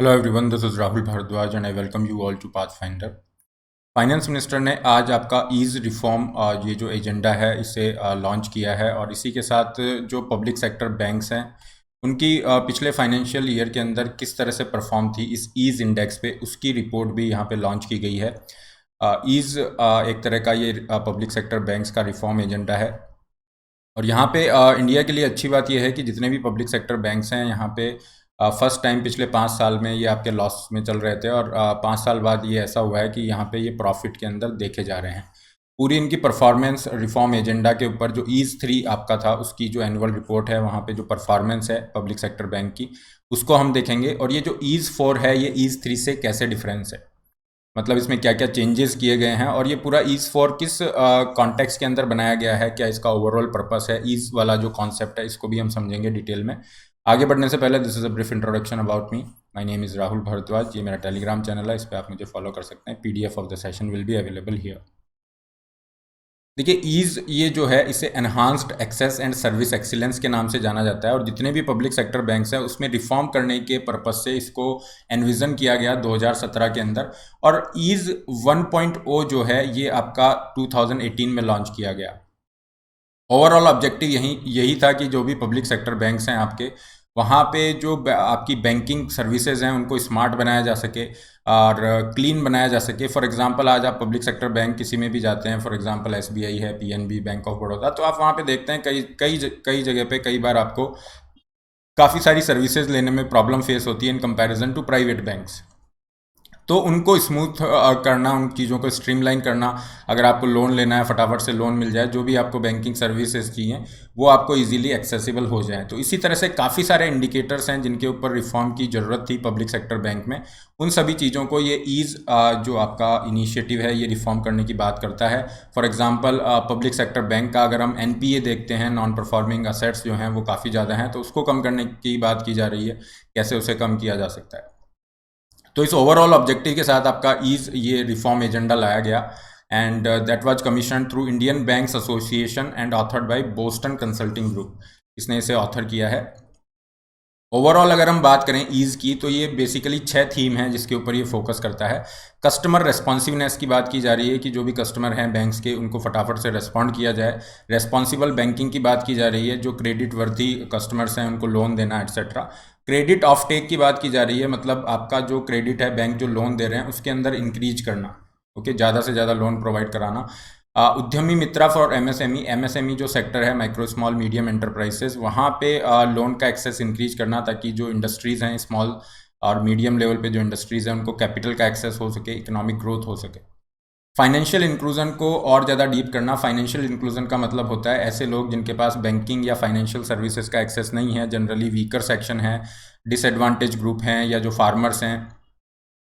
Hello everyone, this is Rahul Bhardwaj and I welcome you all to Pathfinder. Finance minister ने आज आपका ease reform ये जो एजेंडा है इसे लॉन्च किया है और इसी के साथ जो पब्लिक सेक्टर बैंक्स हैं उनकी पिछले फाइनेंशियल ईयर के अंदर किस तरह से परफॉर्म थी इस ईज इंडेक्स पे, उसकी रिपोर्ट भी यहाँ पे लॉन्च की गई है। ईज एक तरह का ये पब्लिक सेक्टर बैंक्स का रिफॉर्म एजेंडा है और यहाँ पे इंडिया के लिए अच्छी बात यह है कि जितने भी पब्लिक सेक्टर बैंक्स हैं यहाँ पे फर्स्ट टाइम पिछले 5 साल में ये आपके लॉस में चल रहे थे और 5 साल बाद ये ऐसा हुआ है कि यहाँ पे ये प्रॉफिट के अंदर देखे जा रहे हैं। पूरी इनकी परफॉर्मेंस रिफॉर्म एजेंडा के ऊपर जो ईज 3 आपका था उसकी जो एनुअल रिपोर्ट है वहाँ पे जो परफॉर्मेंस है पब्लिक सेक्टर बैंक की उसको हम देखेंगे और ये जो ईज 4 है ये ईज 3 से कैसे डिफरेंस है, मतलब इसमें क्या क्या चेंजेस किए गए हैं और ये पूरा ईज 4 किस कॉन्टेक्स्ट के अंदर बनाया गया है, क्या इसका ओवरऑल पर्पस है, ईज वाला जो कॉन्सेप्ट है इसको भी हम समझेंगे डिटेल में। आगे बढ़ने से पहले this is a brief introduction about me. My name is Rahul Bhardwaj. ये मेरा टेलीग्राम चैनल है, इस पर आप मुझे फॉलो कर सकते हैं। PDF of the session will be available here. देखिए, ईज ये जो है इसे enhanced access and service excellence के नाम से जाना जाता है और जितने भी पब्लिक सेक्टर बैंक्स हैं उसमें रिफॉर्म करने के पर्पज से इसको एनविजन किया गया 2017 के अंदर और ईज 1.0 जो है ये आपका 2018 में लॉन्च किया गया। ओवरऑल ऑब्जेक्टिव यही था कि जो भी पब्लिक सेक्टर बैंक्स हैं आपके वहाँ पे जो आपकी बैंकिंग सर्विसेज हैं उनको स्मार्ट बनाया जा सके और क्लीन बनाया जा सके। फॉर एग्जांपल आज आप पब्लिक सेक्टर बैंक किसी में भी जाते हैं, फॉर एग्जांपल एसबीआई है, पीएनबी, बैंक ऑफ बड़ौदा, तो आप वहाँ पे देखते हैं कई जगह पे कई बार आपको काफ़ी सारी सर्विसेज लेने में प्रॉब्लम फेस होती है in comparison to private banks. तो उनको स्मूथ करना, उन चीज़ों को स्ट्रीमलाइन करना, अगर आपको लोन लेना है फटाफट से लोन मिल जाए, जो भी आपको बैंकिंग सर्विसेज चाहिए वो आपको इजीली एक्सेसिबल हो जाए। तो इसी तरह से काफ़ी सारे इंडिकेटर्स हैं जिनके ऊपर रिफॉर्म की ज़रूरत थी पब्लिक सेक्टर बैंक में। उन सभी चीज़ों को ये ईज जो आपका इनिशिएटिव है ये रिफॉर्म करने की बात करता है। For example public sector bank का अगर हम एनपीए देखते हैं, नॉन परफॉर्मिंग असेट्स जो हैं वो काफ़ी ज़्यादा हैं, तो उसको कम करने की बात की जा रही है, कैसे उसे कम किया जा सकता है। तो इस ओवरऑल ऑब्जेक्टिव के साथ आपका ईज ये रिफॉर्म एजेंडा लाया गया and that was commission through Indian banks association and authored bye Boston consulting group. इसने इसे ऑथर किया है। ओवरऑल अगर हम बात करें ईज की तो ये बेसिकली 6 थीम हैं जिसके ऊपर ये फोकस करता है। कस्टमर रेस्पॉन्सिवनेस की बात की जा रही है कि जो भी कस्टमर हैं बैंक्स के उनको फटाफट से रेस्पॉन्ड किया जाए। रेस्पॉन्सिबल बैंकिंग की बात की जा रही है, जो क्रेडिट वर्दी कस्टमर्स हैं उनको लोन देना एट्सेट्रा। क्रेडिट ऑफ टेक की बात की जा रही है, मतलब आपका जो क्रेडिट है बैंक जो लोन दे रहे हैं उसके अंदर इंक्रीज करना, ओके, ज़्यादा से ज़्यादा लोन प्रोवाइड कराना। उद्यमी मित्रा फॉर एमएसएमई जो सेक्टर है, माइक्रो स्मॉल मीडियम एंटरप्राइजेस, वहाँ पे लोन का एक्सेस इंक्रीज करना ताकि जो इंडस्ट्रीज़ हैं स्मॉल और मीडियम लेवल पे जो इंडस्ट्रीज़ हैं उनको कैपिटल का एक्सेस हो सके, इकोनॉमिक ग्रोथ हो सके। फाइनेंशियल इंक्लूजन को और ज़्यादा डीप करना। फाइनेंशियल इंक्लूजन का मतलब होता है ऐसे लोग जिनके पास बैंकिंग या फाइनेंशियल सर्विसेज का एक्सेस नहीं है, जनरली वीकर सेक्शन है, डिसएडवांटेज ग्रुप हैं या जो फार्मर्स हैं,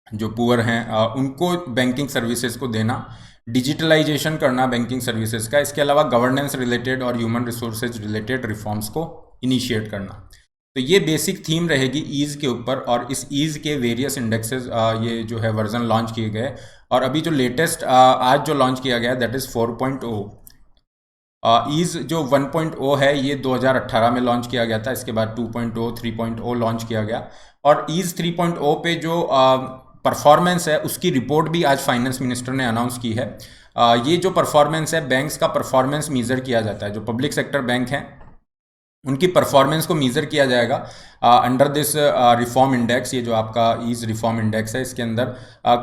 जो पुअर हैं, उनको बैंकिंग सर्विसेज को देना। डिजिटलाइजेशन करना बैंकिंग सर्विसेज का। इसके अलावा गवर्नेंस रिलेटेड और ह्यूमन रिसोर्सेज रिलेटेड रिफॉर्म्स को इनिशिएट करना। तो ये बेसिक थीम रहेगी ईज के ऊपर और इस ईज के वेरियस इंडेक्सेस ये जो है वर्जन लॉन्च किए गए और अभी जो लेटेस्ट आज जो लॉन्च किया गया दैट इज़ 4.0। ईज जो 1.0 है ये 2018 में लॉन्च किया गया था, इसके बाद 2.0, 3.0 लॉन्च किया गया और ईज 3.0 पे जो परफॉर्मेंस है उसकी रिपोर्ट भी आज फाइनेंस मिनिस्टर ने अनाउंस की है। ये जो परफॉर्मेंस है, बैंक्स का परफॉर्मेंस मीज़र किया जाता है, जो पब्लिक सेक्टर बैंक हैं उनकी परफॉर्मेंस को मीज़र किया जाएगा अंडर दिस रिफॉर्म इंडेक्स। ये जो आपका ईज रिफॉर्म इंडेक्स है इसके अंदर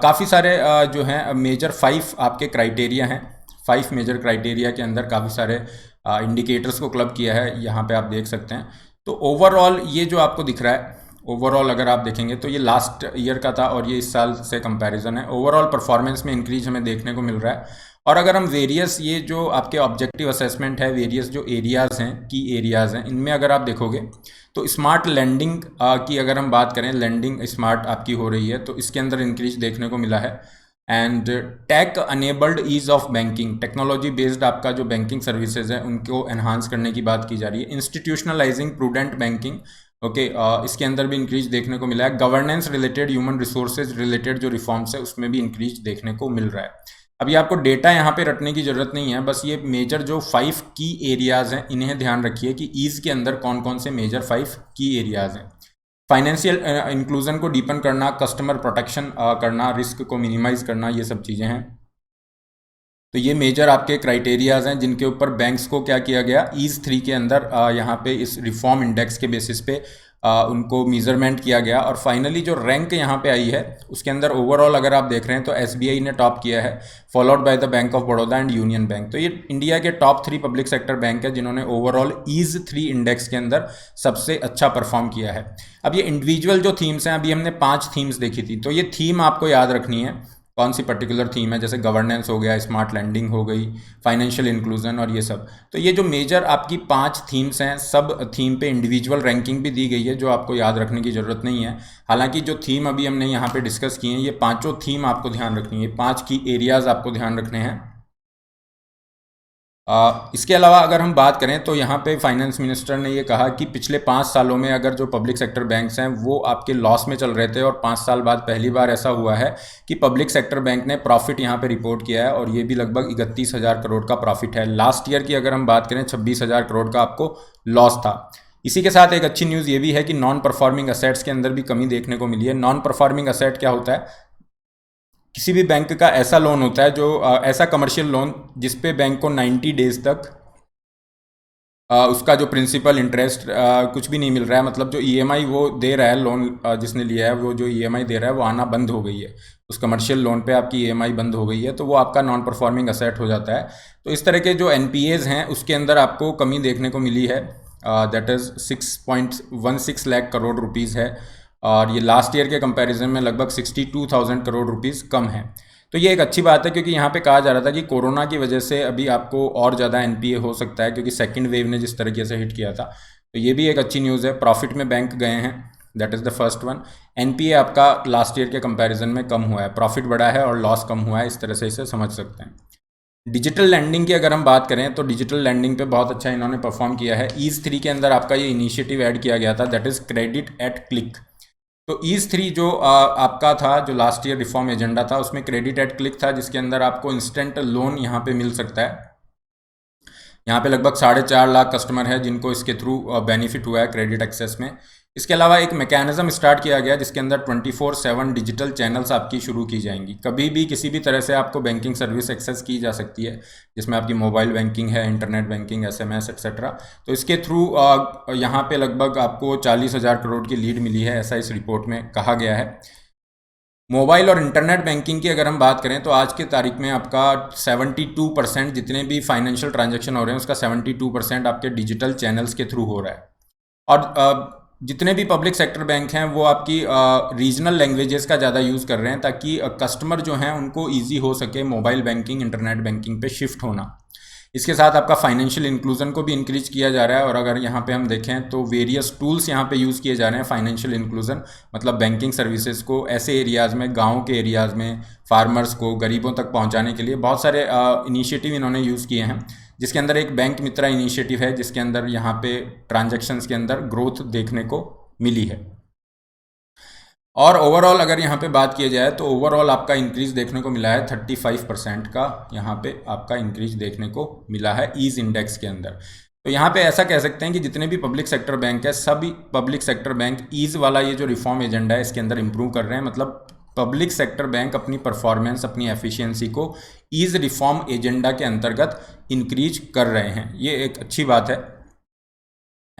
काफ़ी सारे जो हैं मेजर 5 आपके क्राइटेरिया हैं। 5 मेजर क्राइटेरिया के अंदर काफ़ी सारे इंडिकेटर्स को क्लब किया है, यहाँ पे आप देख सकते हैं। तो ओवरऑल ये जो आपको दिख रहा है, ओवरऑल अगर आप देखेंगे तो ये लास्ट ईयर का था और ये इस साल से कंपैरिजन है। ओवरऑल परफॉर्मेंस में इंक्रीज हमें देखने को मिल रहा है। और अगर हम वेरियस ये जो आपके ऑब्जेक्टिव असेसमेंट है, वेरियस जो एरियाज़ हैं, की एरियाज़ हैं, इनमें अगर आप देखोगे तो स्मार्ट लैंडिंग की अगर हम बात करें, लैंडिंग स्मार्ट आपकी हो रही है तो इसके अंदर इंक्रीज देखने को मिला है। And tech enabled ease of banking, technology based आपका जो बैंकिंग सर्विसेज है उनको एनहांस करने की बात की जा रही है। इंस्टीट्यूशनलाइजिंग प्रूडेंट बैंकिंग, ओके, इसके अंदर भी इंक्रीज देखने को मिला है। Governance related, human resources related जो रिफॉर्म्स है उसमें भी इंक्रीज देखने को मिल रहा है। अभी आपको डेटा यहाँ पे रटने की जरूरत नहीं है, बस ये मेजर जो 5 की एरियाज हैं इन्हें ध्यान रखिए कि ईज के अंदर कौन कौन से मेजर 5 की एरियाज हैं। फाइनेंशियल इंक्लूजन को डीपन करना, कस्टमर प्रोटेक्शन करना, रिस्क को मिनिमाइज करना, ये सब चीज़ें हैं। तो ये मेजर आपके क्राइटेरियाज हैं जिनके ऊपर बैंक्स को क्या किया गया, ईज 3 के अंदर यहाँ पे इस रिफॉर्म इंडेक्स के बेसिस पे उनको मेजरमेंट किया गया। और फाइनली जो रैंक यहाँ पे आई है उसके अंदर ओवरऑल अगर आप देख रहे हैं तो एसबीआई ने टॉप किया है, followed by the bank of Baroda and union bank. तो ये इंडिया के टॉप 3 पब्लिक सेक्टर बैंक है जिन्होंने ओवरऑल ईज 3 इंडेक्स के अंदर सबसे अच्छा परफॉर्म किया है। अब ये इंडिविजुअल जो थीम्स हैं, अभी हमने 5 थीम्स देखी थी, तो ये थीम आपको याद रखनी है कौन सी पर्टिकुलर थीम है, जैसे गवर्नेंस हो गया, स्मार्ट लैंडिंग हो गई, फाइनेंशियल इंक्लूजन और ये सब। तो ये जो मेजर आपकी 5 थीम्स हैं, सब थीम पे इंडिविजुअल रैंकिंग भी दी गई है जो आपको याद रखने की ज़रूरत नहीं है। हालांकि जो थीम अभी हमने यहाँ पे डिस्कस की हैं, ये पांचों थीम आपको ध्यान रखनी है, 5 की एरियाज आपको ध्यान रखने हैं। इसके अलावा अगर हम बात करें तो यहाँ पे फाइनेंस मिनिस्टर ने ये कहा कि पिछले 5 सालों में अगर जो पब्लिक सेक्टर बैंक्स हैं वो आपके लॉस में चल रहे थे, और 5 साल बाद पहली बार ऐसा हुआ है कि पब्लिक सेक्टर बैंक ने प्रॉफिट यहाँ पे रिपोर्ट किया है, और ये भी लगभग 31,000 करोड़ का प्रॉफिट है। लास्ट ईयर की अगर हम बात करें 26,000 करोड़ का आपको लॉस था। इसी के साथ एक अच्छी न्यूज़ ये भी है कि नॉन परफॉर्मिंग असेट्स के अंदर भी कमी देखने को मिली है। नॉन परफॉर्मिंग असेट क्या होता है, किसी भी बैंक का ऐसा लोन होता है जो ऐसा कमर्शियल लोन जिसपे बैंक को 90 डेज तक उसका जो प्रिंसिपल इंटरेस्ट कुछ भी नहीं मिल रहा है, मतलब जो ईएमआई वो दे रहा है, लोन जिसने लिया है वो जो ईएमआई दे रहा है वो आना बंद हो गई है, उस कमर्शियल लोन पे आपकी ईएमआई बंद हो गई है, तो वो आपका नॉन परफॉर्मिंग असेट हो जाता है। तो इस तरह के जो एनपीएज हैं उसके अंदर आपको कमी देखने को मिली है, that is 6.16 lakh crore rupees है, और ये लास्ट ईयर के कंपैरिजन में लगभग 62,000 करोड़ रुपीज़ कम है। तो ये एक अच्छी बात है, क्योंकि यहाँ पे कहा जा रहा था कि कोरोना की वजह से अभी आपको और ज़्यादा एनपीए हो सकता है, क्योंकि सेकंड वेव ने जिस तरीके से हिट किया था। तो ये भी एक अच्छी न्यूज़ है, प्रॉफिट में बैंक गए हैं, that is the first one. NPA आपका लास्ट ईयर के कंपैरिजन में कम हुआ है, प्रॉफिट बढ़ा है और लॉस कम हुआ है, इस तरह से इसे समझ सकते हैं। डिजिटल लैंडिंग की अगर हम बात करें तो डिजिटल लैंडिंग पे बहुत अच्छा इन्होंने परफॉर्म किया है। ईज 3 के अंदर आपका ये इनिशिएटिव ऐड किया गया था, that is credit at click. तो ईज 3 जो आपका था, जो लास्ट ईयर रिफॉर्म एजेंडा था, उसमें क्रेडिट एट क्लिक था, जिसके अंदर आपको इंस्टेंट लोन यहाँ पे मिल सकता है। यहाँ पे लगभग 4.5 लाख कस्टमर है जिनको इसके थ्रू बेनिफिट हुआ है क्रेडिट एक्सेस में। इसके अलावा एक मैकेनिज्म स्टार्ट किया गया जिसके अंदर 24/7 डिजिटल चैनल्स आपकी शुरू की जाएंगी। कभी भी किसी भी तरह से आपको बैंकिंग सर्विस एक्सेस की जा सकती है, जिसमें आपकी मोबाइल बैंकिंग है, इंटरनेट बैंकिंग, एसएमएस एक्सेट्रा। तो इसके थ्रू यहाँ पे लगभग आपको 40,000 करोड़ की लीड मिली है, ऐसा इस रिपोर्ट में कहा गया है। मोबाइल और इंटरनेट बैंकिंग की अगर हम बात करें तो आज की तारीख में आपका 72% जितने भी फाइनेंशियल ट्रांजैक्शन हो रहे हैं उसका 72% आपके डिजिटल चैनल्स के थ्रू हो रहा है। और जितने भी पब्लिक सेक्टर बैंक हैं वो आपकी रीजनल लैंग्वेजेस का ज़्यादा यूज़ कर रहे हैं, ताकि कस्टमर जो हैं उनको ईजी हो सके मोबाइल बैंकिंग, इंटरनेट बैंकिंग पे शिफ्ट होना। इसके साथ आपका फाइनेंशियल इंक्लूजन को भी इंक्रीज किया जा रहा है, और अगर यहाँ पे हम देखें तो वेरियस टूल्स यहाँ पे यूज़ किए जा रहे हैं फाइनेंशियल इंक्लूजन, मतलब बैंकिंग सर्विसेज को ऐसे एरियाज़ में, गाँव के एरियाज़ में फार्मर्स को, गरीबों तक पहुँचाने के लिए बहुत सारे इनिशिएटिव इन्होंने यूज़ किए हैं, जिसके अंदर एक बैंक मित्रा इनिशिएटिव है जिसके अंदर यहाँ पे ट्रांजेक्शन्स के अंदर ग्रोथ देखने को मिली है। और ओवरऑल अगर यहाँ पे बात किया जाए तो ओवरऑल आपका इंक्रीज देखने को मिला है 35% का, यहाँ पे आपका इंक्रीज देखने को मिला है ईज इंडेक्स के अंदर। तो यहाँ पे ऐसा कह सकते हैं कि जितने भी पब्लिक सेक्टर बैंक है, सभी पब्लिक सेक्टर बैंक ईज वाला ये जो रिफॉर्म एजेंडा है इसके अंदर इंप्रूव कर रहे हैं, मतलब पब्लिक सेक्टर बैंक अपनी परफॉर्मेंस, अपनी एफिशिएंसी को ईज रिफॉर्म एजेंडा के अंतर्गत इंक्रीज कर रहे हैं, ये एक अच्छी बात है।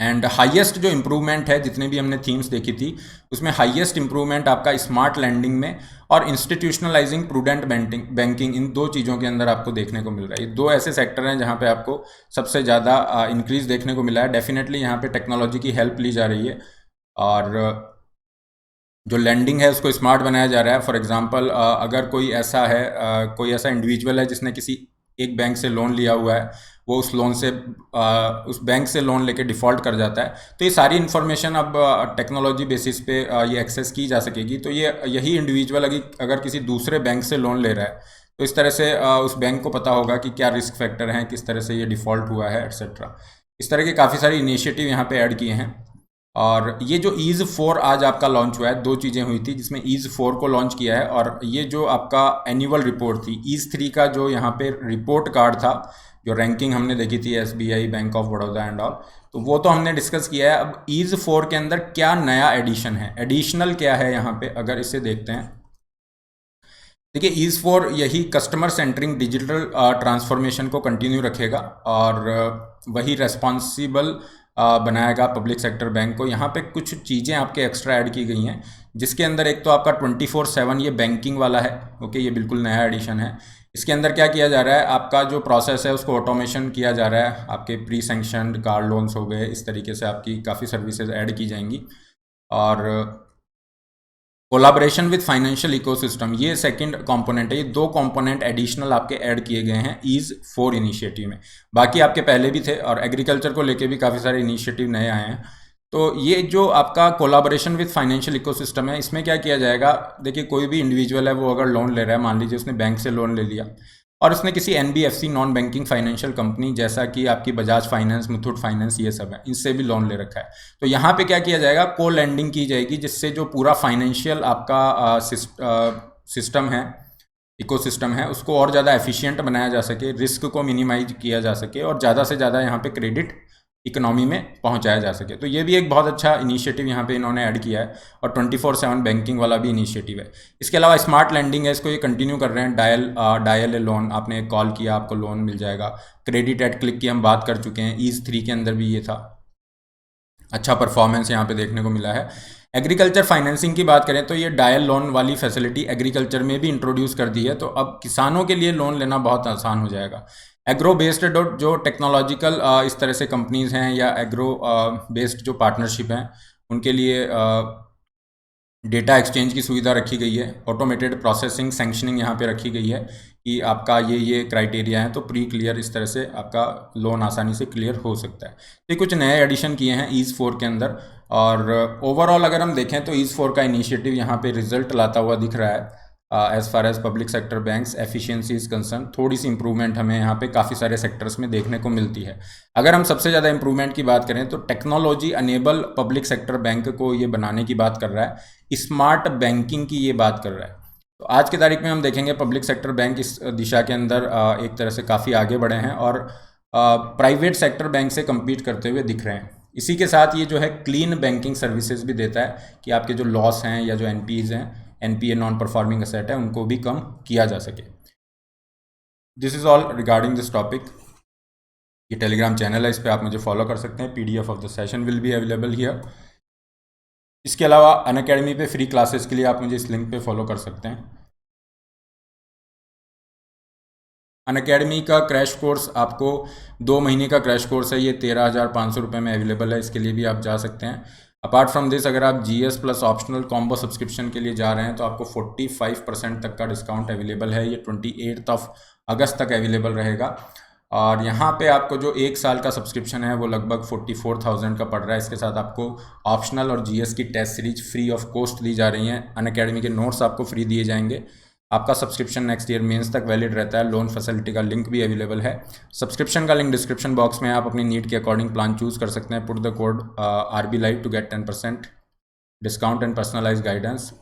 एंड हाईएस्ट जो इम्प्रूवमेंट है, जितने भी हमने थीम्स देखी थी उसमें हाईएस्ट इम्प्रूवमेंट आपका स्मार्ट लैंडिंग में और इंस्टीट्यूशनलाइजिंग प्रूडेंट बैंकिंग, इन दो चीज़ों के अंदर आपको देखने को मिल रहा है। ये दो ऐसे सेक्टर हैं जहाँ पे आपको सबसे ज़्यादा इंक्रीज देखने को मिला है। डेफिनेटली यहाँ पे टेक्नोलॉजी की हेल्प ली जा रही है, और जो लैंडिंग है उसको स्मार्ट बनाया जा रहा है। फॉर एग्जांपल अगर कोई ऐसा है, कोई ऐसा इंडिविजुअल है जिसने किसी एक बैंक से लोन लिया हुआ है, वो उस लोन से उस बैंक से लोन लेके डिफ़ॉल्ट कर जाता है, तो ये सारी इन्फॉर्मेशन अब टेक्नोलॉजी बेसिस पे ये एक्सेस की जा सकेगी। तो ये यही इंडिविजुअल अगर किसी दूसरे बैंक से लोन ले रहा है तो इस तरह से उस बैंक को पता होगा कि क्या रिस्क फैक्टर हैं, किस तरह से ये डिफ़ॉल्ट हुआ है, एक्सेट्रा। इस तरह के काफ़ी सारे इनिशिएटिव यहाँ पे ऐड किए हैं। और ये जो ईज़ 4 आज आपका लॉन्च हुआ है, दो चीज़ें हुई थी जिसमें ईज़ 4 को लॉन्च किया है, और ये जो आपका एनुअल रिपोर्ट थी ईज़ 3 का, जो यहाँ पे रिपोर्ट कार्ड था, जो रैंकिंग हमने देखी थी SBI, bank of Baroda and all, तो वो तो हमने डिस्कस किया है। अब ईज 4 के अंदर क्या नया एडिशन है, एडिशनल क्या है यहाँ पे, अगर इसे देखते हैं। देखिए ईज 4 यही कस्टमर सेंटरिंग डिजिटल ट्रांसफॉर्मेशन को कंटिन्यू रखेगा और वही रेस्पॉन्सिबल बनाएगा पब्लिक सेक्टर बैंक को। यहाँ पे कुछ चीज़ें आपके एक्स्ट्रा ऐड की गई हैं, जिसके अंदर एक तो आपका 24/7 ये बैंकिंग वाला है। ओके, ये बिल्कुल नया एडिशन है। इसके अंदर क्या किया जा रहा है, आपका जो प्रोसेस है उसको ऑटोमेशन किया जा रहा है। आपके प्री सैंक्शनड कार लोन्स हो गए, इस तरीके से आपकी काफ़ी सर्विसेज ऐड की जाएंगी। और कोलाबरेशन विद फाइनेंशियल इकोसिस्टम, ये सेकंड कंपोनेंट है। ये दो कंपोनेंट एडिशनल आपके ऐड किए गए हैं ईज 4 इनिशिएटिव में। बाकी आपके पहले भी थे और एग्रीकल्चर को लेके भी काफ़ी सारे इनिशिएटिव नए आए हैं। तो ये जो आपका कोलाबरेशन विद फाइनेंशियल इकोसिस्टम है, इसमें क्या किया जाएगा, देखिए कोई भी इंडिविजुअल है वो अगर लोन ले रहा है, मान लीजिए उसने बैंक से लोन ले लिया और उसने किसी NBFC non banking financial company जैसा कि आपकी बजाज फाइनेंस, मुथूट फाइनेंस, ये सब है, इनसे भी लोन ले रखा है। तो यहाँ पे क्या किया जाएगा, को लैंडिंग की जाएगी, जिससे जो पूरा फाइनेंशियल आपका सिस्टम है, इकोसिस्टम है, उसको और ज़्यादा एफिशिएंट बनाया जा सके, रिस्क को मिनिमाइज किया जा सके और ज़्यादा से ज़्यादा यहाँ पे क्रेडिट इकोनॉमी में पहुंचाया जा सके। तो ये भी एक बहुत अच्छा इनिशिएटिव यहाँ पे इन्होंने ऐड किया है और 24/7 बैंकिंग वाला भी इनिशिएटिव है। इसके अलावा स्मार्ट लैंडिंग है, इसको ये कंटिन्यू कर रहे हैं। डायल ए लोन, आपने कॉल किया आपको लोन मिल जाएगा। क्रेडिट एट क्लिक की हम बात कर चुके हैं, ईज 3 के अंदर भी ये था। अच्छा परफॉर्मेंस यहाँ पे देखने को मिला है। एग्रीकल्चर फाइनेंसिंग की बात करें तो ये डायल लोन वाली फैसिलिटी एग्रीकल्चर में भी इंट्रोड्यूस कर दी है, तो अब किसानों के लिए लोन लेना बहुत आसान हो जाएगा। एग्रो बेस्ड जो टेक्नोलॉजिकल इस तरह से कंपनीज हैं या एग्रो बेस्ड जो पार्टनरशिप हैं, उनके लिए डेटा एक्सचेंज की सुविधा रखी गई है। ऑटोमेटेड प्रोसेसिंग सैंक्शनिंग यहाँ पे रखी गई है कि आपका ये क्राइटेरिया है, तो प्री क्लियर इस तरह से आपका लोन आसानी से क्लियर हो सकता है। तो ये कुछ नए एडिशन किए हैं ईज 4 के अंदर। और ओवरऑल अगर हम देखें तो ईज 4 का इनिशिएटिव यहाँ पे रिजल्ट लाता हुआ दिख रहा है। As far as public sector banks efficiency is concern, थोड़ी सी इंप्रूवमेंट हमें यहाँ पे काफ़ी सारे सेक्टर्स में देखने को मिलती है। अगर हम सबसे ज़्यादा इंप्रूवमेंट की बात करें तो technology enable public sector bank को ये बनाने की बात कर रहा है, स्मार्ट बैंकिंग की ये बात कर रहा है। तो आज की तारीख में हम देखेंगे पब्लिक सेक्टर बैंक इस दिशा के अंदर एक तरह से काफ़ी आगे बढ़े हैं और प्राइवेट सेक्टर बैंक से कम्पीट करते हुए दिख रहे हैं। इसी के साथ ये जो है क्लीन बैंकिंग सर्विसेज भी देता है कि आपके जो लॉस हैं या जो एनपीज हैं, एनपीए नॉन परफॉर्मिंग एसेट है, उनको भी कम किया जा सके। This is all regarding this topic. ये टेलीग्राम चैनल है, इस पर आप मुझे फॉलो कर सकते हैं। PDF of the session will be available here. इसके अलावा अनअकैडमी पे फ्री क्लासेस के लिए आप मुझे इस लिंक पे फॉलो कर सकते हैं। अनअकैडमी का क्रैश कोर्स आपको 2 महीने का क्रैश कोर्स है, ये 13,500 रुपये में अवेलेबल है, इसके लिए भी आप जा सकते हैं। अपार्ट फ्रॉम दिस अगर आप GS plus optional combo subscription के लिए जा रहे हैं तो आपको 45% तक का डिस्काउंट अवेलेबल है। ये 28 अगस्त तक अवेलेबल रहेगा। और यहाँ पे आपको जो 1 साल का सब्सक्रिप्शन है वो लगभग 44,000 का पड़ रहा है। इसके साथ आपको ऑप्शनल और जीएस की test series free of cost दी जा रही हैं। अनअकैडमी के नोट्स आपको फ्री दिए जाएंगे। आपका सब्सक्रिप्शन नेक्स्ट ईयर मेंस तक वैलिड रहता है। लोन फैसिलिटी का लिंक भी अवेलेबल है। सब्सक्रिप्शन का लिंक डिस्क्रिप्शन बॉक्स में, आप अपनी नीड के अकॉर्डिंग प्लान चूज कर सकते हैं। Put the code RB Live to get 10% discount and personalize guidance.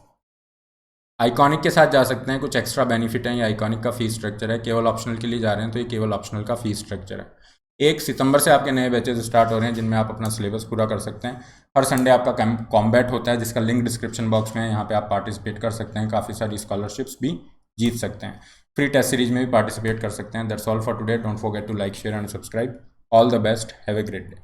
Iconic के साथ जा सकते हैं, कुछ एक्स्ट्रा बेनिफिट है। ये आइकॉनिक का फीस स्ट्रक्चर है, केवल ऑप्शनल के लिए जा रहे हैं तो ये केवल ऑप्शनल का फीस स्ट्रक्चर है। 1 सितंबर से आपके नए बैचेज स्टार्ट हो रहे हैं जिनमें आप अपना सिलेबस पूरा कर सकते हैं। हर संडे आपका कॉम्बैट होता है जिसका लिंक डिस्क्रिप्शन बॉक्स में है। यहाँ पे आप पार्टिसिपेट कर सकते हैं, काफ़ी सारी स्कॉलरशिप्स भी जीत सकते हैं। फ्री टेस्ट सीरीज में भी पार्टिसिपेट कर सकते हैं। That's all for today. Don't forget to like, share and subscribe. All the best, have a great day.